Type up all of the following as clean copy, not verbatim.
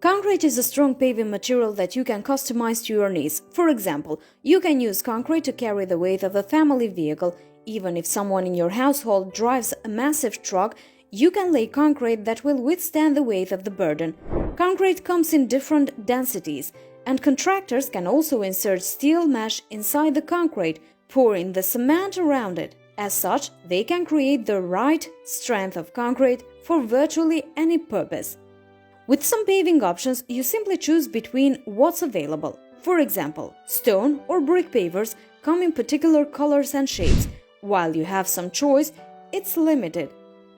Concrete is a strong paving material that you can customize to your needs. For example, you can use concrete to carry the weight of a family vehicle. Even if someone in your household drives a massive truck, you can lay concrete that will withstand the weight of the burden. Concrete comes in different densities, and contractors can also insert steel mesh inside the concrete, pouring the cement around it. As such, they can create the right strength of concrete for virtually any purpose. With some paving options, you simply choose between what's available. For example, stone or brick pavers come in particular colors and shapes. While you have some choice, it's limited.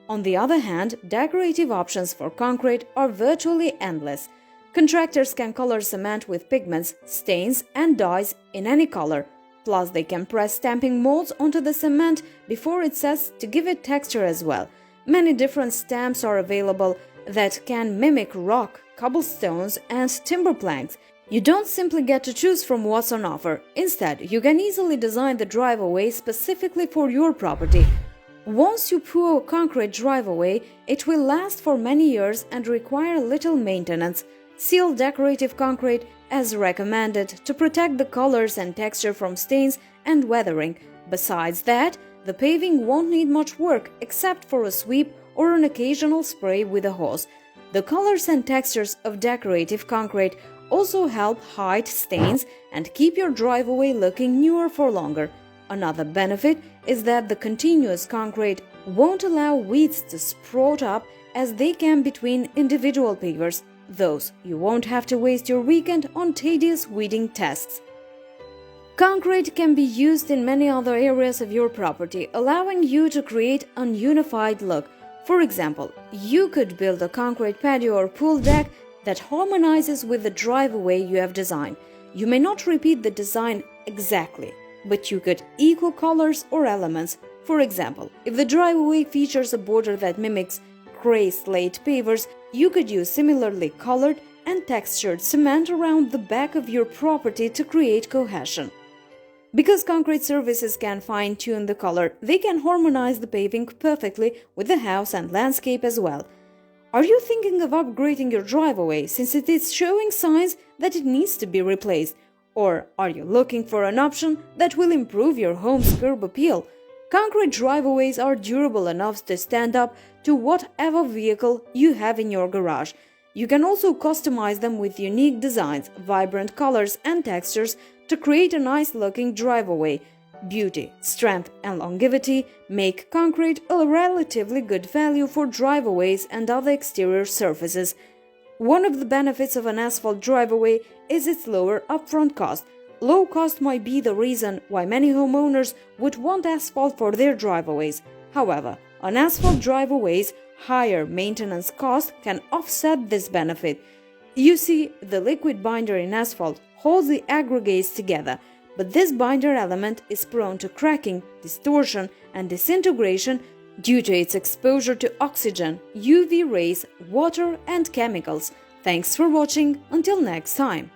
On the other hand, decorative options for concrete are virtually endless. Contractors can color cement with pigments, stains, and dyes in any color. Plus, they can press stamping molds onto the cement before it sets to give it texture as well. Many different stamps are available that can mimic rock, cobblestones, and timber planks. You don't simply get to choose from what's on offer. Instead, you can easily design the driveway specifically for your property. Once you pour a concrete driveway, it will last for many years and require little maintenance. Seal decorative concrete as recommended to protect the colors and texture from stains and weathering. Besides that, the paving won't need much work except for a sweep or an occasional spray with a hose. The colors and textures of decorative concrete also help hide stains and keep your driveway looking newer for longer. Another benefit is that the continuous concrete won't allow weeds to sprout up as they can between individual pavers. Thus, you won't have to waste your weekend on tedious weeding tasks. Concrete can be used in many other areas of your property, allowing you to create a unified look. For example, you could build a concrete patio or pool deck that harmonizes with the driveway you have designed. You may not repeat the design exactly, but you could echo colors or elements. For example, if the driveway features a border that mimics gray slate pavers, you could use similarly colored and textured cement around the back of your property to create cohesion. Because concrete surfaces can fine-tune the color, they can harmonize the paving perfectly with the house and landscape as well. Are you thinking of upgrading your driveway since it is showing signs that it needs to be replaced? Or are you looking for an option that will improve your home's curb appeal? Concrete driveways are durable enough to stand up to whatever vehicle you have in your garage. You can also customize them with unique designs, vibrant colors, and textures to create a nice-looking driveway. Beauty, strength, and longevity make concrete a relatively good value for driveways and other exterior surfaces. One of the benefits of an asphalt driveway is its lower upfront cost. Low cost might be the reason why many homeowners would want asphalt for their driveways. However, on asphalt driveway's higher maintenance cost can offset this benefit. You see, the liquid binder in asphalt holds the aggregates together, but this binder element is prone to cracking, distortion, and disintegration due to its exposure to oxygen, UV rays, water, and chemicals. Thanks for watching. Until next time.